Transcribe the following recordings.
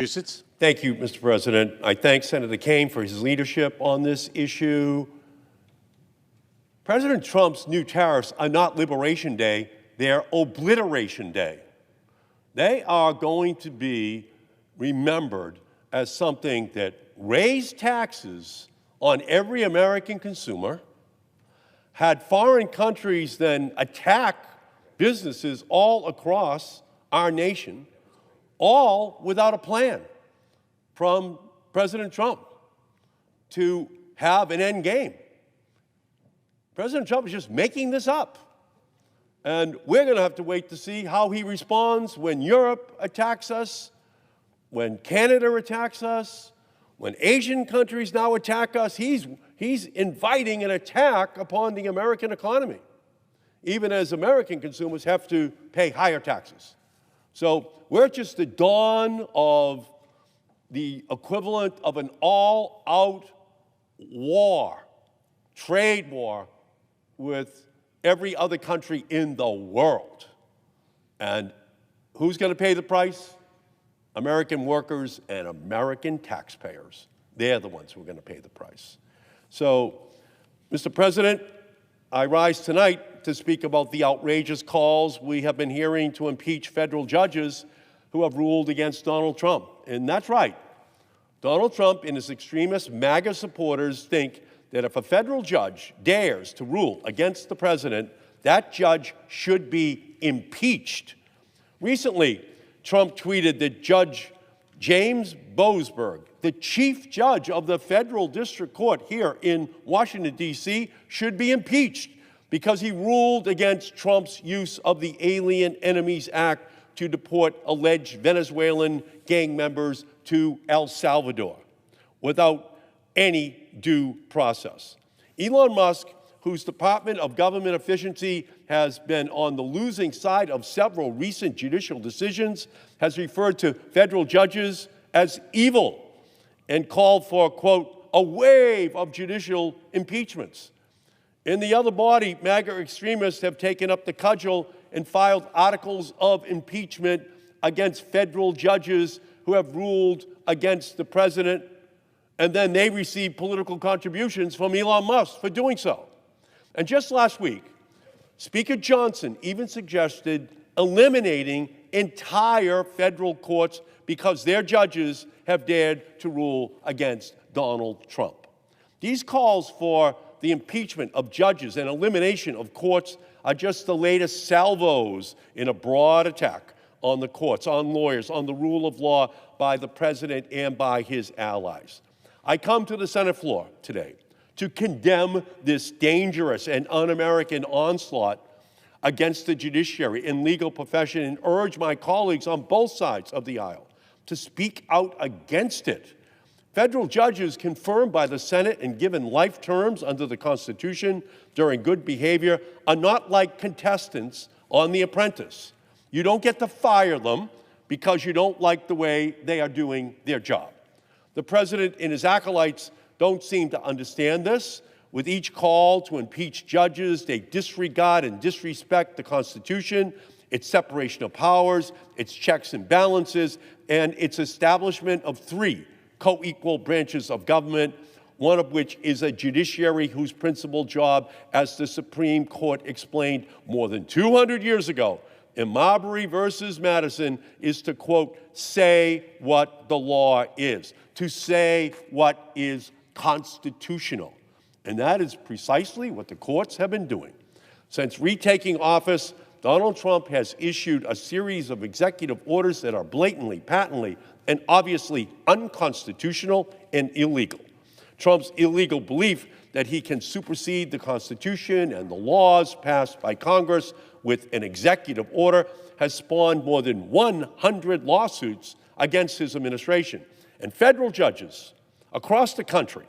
Massachusetts. Thank you, Mr. President. I thank Senator Kaine for his leadership on this issue. President Trump's new tariffs are not Liberation Day, they're Obliteration Day. They are going to be remembered as something that raised taxes on every American consumer, had foreign countries then attack businesses all across our nation, all without a plan from President Trump to have an end game. President Trump is just making this up. And we're going to have to wait to see how he responds when Europe attacks us, when Canada attacks us, when Asian countries now attack us. He's inviting an attack upon the American economy, even as American consumers have to pay higher taxes. So we're at just the dawn of the equivalent of an all-out war, trade war with every other country in the world. And who's going to pay the price? American workers and American taxpayers. They're the ones who are going to pay the price. So, Mr. President, I rise tonight to speak about the outrageous calls we have been hearing to impeach federal judges who have ruled against Donald Trump. And that's right. Donald Trump and his extremist MAGA supporters think that if a federal judge dares to rule against the president, that judge should be impeached. Recently, Trump tweeted that Judge James Boasberg, the chief judge of the federal district court here in Washington, D.C., should be impeached because he ruled against Trump's use of the Alien Enemies Act to deport alleged Venezuelan gang members to El Salvador without any due process. Elon Musk, whose Department of Government Efficiency has been on the losing side of several recent judicial decisions, has referred to federal judges as evil and called for, quote, a wave of judicial impeachments. In the other body, MAGA extremists have taken up the cudgel and filed articles of impeachment against federal judges who have ruled against the president, and then they receive political contributions from Elon Musk for doing so. And just last week, Speaker Johnson even suggested eliminating entire federal courts because their judges have dared to rule against Donald Trump. These calls for the impeachment of judges and elimination of courts are just the latest salvos in a broad attack on the courts, on lawyers, on the rule of law by the president and by his allies. I come to the Senate floor today to condemn this dangerous and un-American onslaught against the judiciary and legal profession and urge my colleagues on both sides of the aisle to speak out against it. Federal judges confirmed by the Senate and given life terms under the Constitution during good behavior are not like contestants on The Apprentice. You don't get to fire them because you don't like the way they are doing their job. The president and his acolytes don't seem to understand this. With each call to impeach judges, they disregard and disrespect the Constitution, its separation of powers, its checks and balances, and its establishment of three co-equal branches of government, one of which is a judiciary whose principal job, as the Supreme Court explained more than 200 years ago in Marbury versus Madison, is to, quote, say what the law is, to say what is constitutional. And that is precisely what the courts have been doing. Since retaking office, Donald Trump has issued a series of executive orders that are blatantly, patently, and obviously unconstitutional and illegal. Trump's illegal belief that he can supersede the Constitution and the laws passed by Congress with an executive order has spawned more than 100 lawsuits against his administration. And federal judges across the country,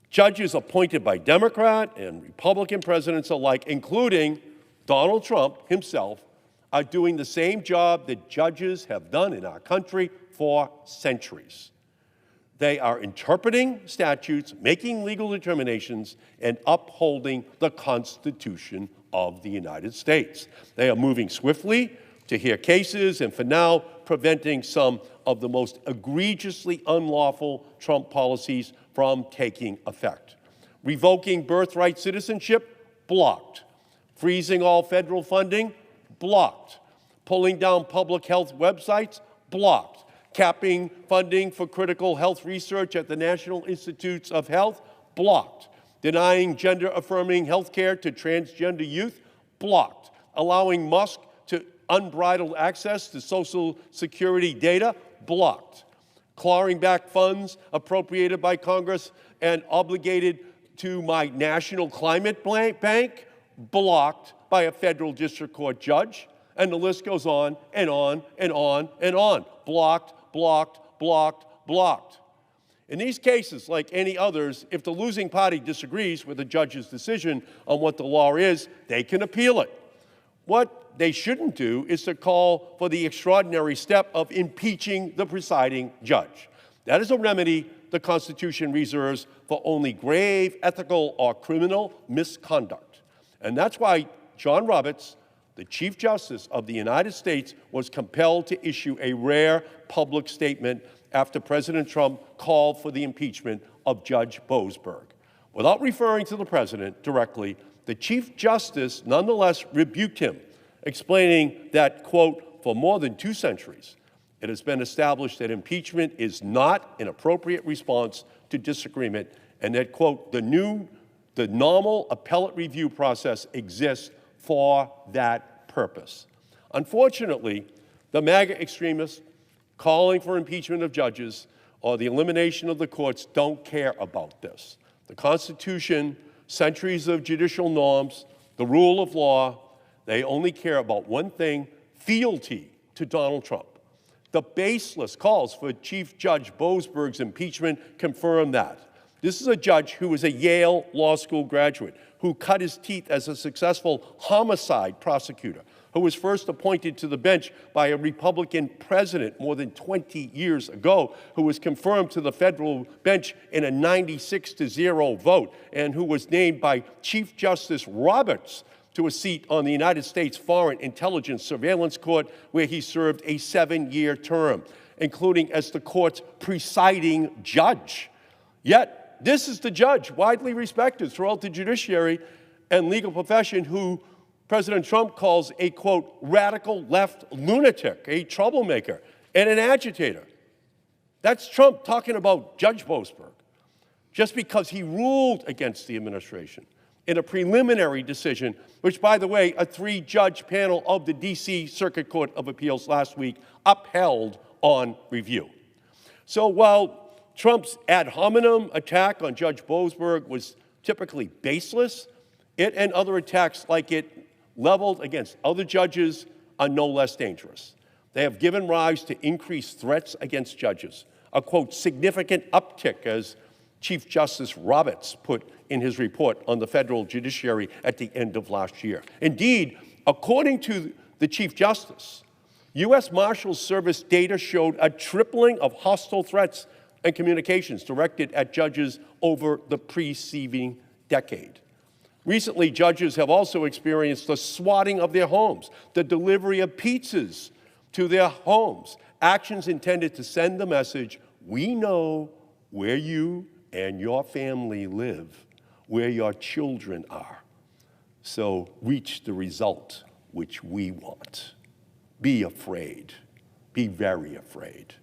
judges appointed by Democrat and Republican presidents alike, including Donald Trump himself, are doing the same job that judges have done in our country for centuries. They are interpreting statutes, making legal determinations, and upholding the Constitution of the United States. They are moving swiftly to to hear cases and for now preventing some of the most egregiously unlawful Trump policies from taking effect. Revoking birthright citizenship, blocked. Freezing all federal funding, blocked. Pulling down public health websites, blocked. Capping funding for critical health research at the National Institutes of Health, blocked. Denying gender-affirming health care to transgender youth, blocked. Allowing Musk to unbridled access to Social Security data, blocked. Clawing back funds appropriated by Congress and obligated to my National Climate Bank, blocked by a federal district court judge. And the list goes on and on and on and on. Blocked, blocked, blocked, blocked. In these cases, like any others, if the losing party disagrees with the judge's decision on what the law is, they can appeal it. What they shouldn't do is to call for the extraordinary step of impeaching the presiding judge. That is a remedy the Constitution reserves for only grave ethical or criminal misconduct. And that's why John Roberts, the Chief Justice of the United States, was compelled to issue a rare public statement after President Trump called for the impeachment of Judge Boasberg. Without referring to the president directly, the Chief Justice nonetheless rebuked him, explaining that, quote, for more than 2 centuries, it has been established that impeachment is not an appropriate response to disagreement, and that, quote, the normal appellate review process exists for that purpose. Unfortunately, the MAGA extremists calling for impeachment of judges or the elimination of the courts don't care about this. The Constitution, centuries of judicial norms, the rule of law, they only care about one thing: fealty to Donald Trump. The baseless calls for Chief Judge Boasberg's impeachment confirm that. This is a judge who was a Yale Law School graduate, who cut his teeth as a successful homicide prosecutor, who was first appointed to the bench by a Republican president more than 20 years ago, who was confirmed to the federal bench in a 96-0 vote, and who was named by Chief Justice Roberts to a seat on the United States Foreign Intelligence Surveillance Court, where he served a 7-year term, including as the court's presiding judge. Yet, this is the judge, widely respected throughout the judiciary and legal profession, who President Trump calls a, quote, radical left lunatic, a troublemaker, and an agitator. That's Trump talking about Judge Boasberg, just because he ruled against the administration in a preliminary decision, which, by the way, a 3-judge panel of the D.C. Circuit Court of Appeals last week upheld on review. So while Trump's ad hominem attack on Judge Boasberg was typically baseless, it and other attacks like it leveled against other judges are no less dangerous. They have given rise to increased threats against judges, a, quote, significant uptick, as Chief Justice Roberts put in his report on the federal judiciary at the end of last year. Indeed, according to the Chief Justice, U.S. Marshals Service data showed a tripling of hostile threats and communications directed at judges over the preceding decade. Recently, judges have also experienced the swatting of their homes, the delivery of pizzas to their homes, actions intended to send the message, we know where you and your family live, where your children are. So reach the result which we want. Be afraid. Be very afraid.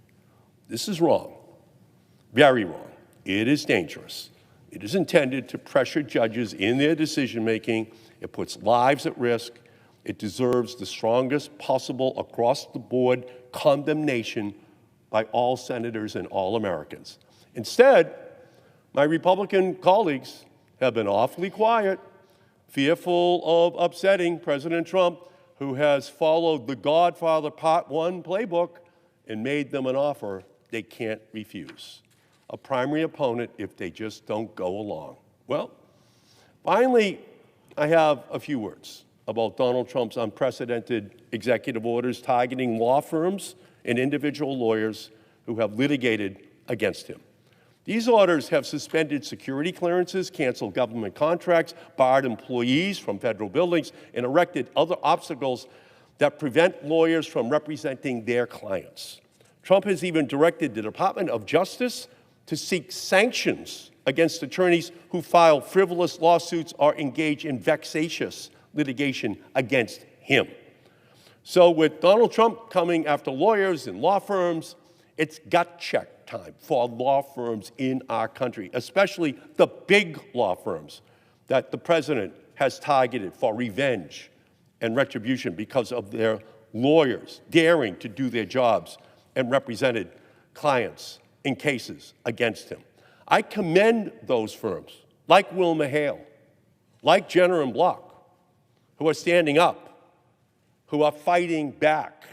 This is wrong. Very wrong. It is dangerous. It is intended to pressure judges in their decision-making. It puts lives at risk. It deserves the strongest possible across-the-board condemnation by all senators and all Americans. Instead, my Republican colleagues have been awfully quiet, fearful of upsetting President Trump, who has followed the Godfather Part 1 playbook and made them an offer they can't refuse. A primary opponent if they just don't go along. Well, finally, I have a few words about Donald Trump's unprecedented executive orders targeting law firms and individual lawyers who have litigated against him. These orders have suspended security clearances, canceled government contracts, barred employees from federal buildings, and erected other obstacles that prevent lawyers from representing their clients. Trump has even directed the Department of Justice to seek sanctions against attorneys who file frivolous lawsuits or engage in vexatious litigation against him. So with Donald Trump coming after lawyers and law firms, it's gut check time for law firms in our country, especially the big law firms that the president has targeted for revenge and retribution because of their lawyers daring to do their jobs and represented clients in cases against him. I commend those firms, like Wilma Hale, like Jenner and Block, who are standing up, who are fighting back.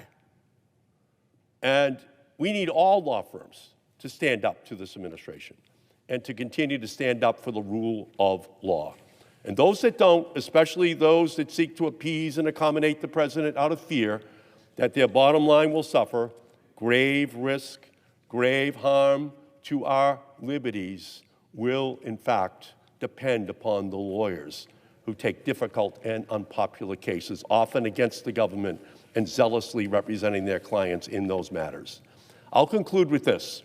And we need all law firms to stand up to this administration and to continue to stand up for the rule of law. And those that don't, especially those that seek to appease and accommodate the president out of fear that their bottom line will suffer grave risk, grave harm to our liberties, will in fact depend upon the lawyers who take difficult and unpopular cases, often against the government, and zealously representing their clients in those matters. I'll conclude with this.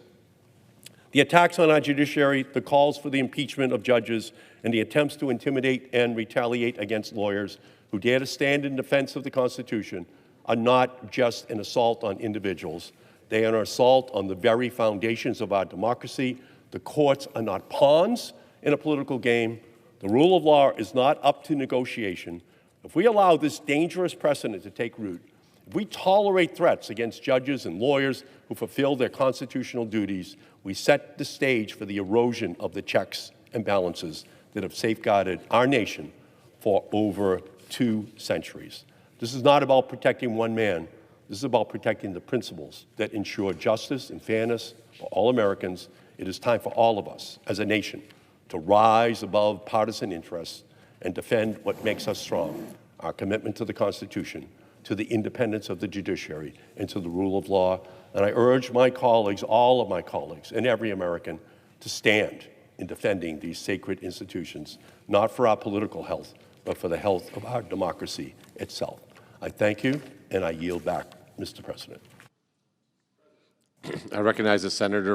The attacks on our judiciary, the calls for the impeachment of judges, and the attempts to intimidate and retaliate against lawyers who dare to stand in defense of the Constitution are not just an assault on individuals. They are an assault on the very foundations of our democracy. The courts are not pawns in a political game. The rule of law is not up to negotiation. If we allow this dangerous precedent to take root, if we tolerate threats against judges and lawyers who fulfill their constitutional duties, we set the stage for the erosion of the checks and balances that have safeguarded our nation for over 2 centuries. This is not about protecting one man. This is about protecting the principles that ensure justice and fairness for all Americans. It is time for all of us as a nation to rise above partisan interests and defend what makes us strong, our commitment to the Constitution, to the independence of the judiciary, and to the rule of law. And I urge my colleagues, all of my colleagues, and every American to stand in defending these sacred institutions, not for our political health, but for the health of our democracy itself. I thank you, and I yield back, Mr. President. I recognize the senator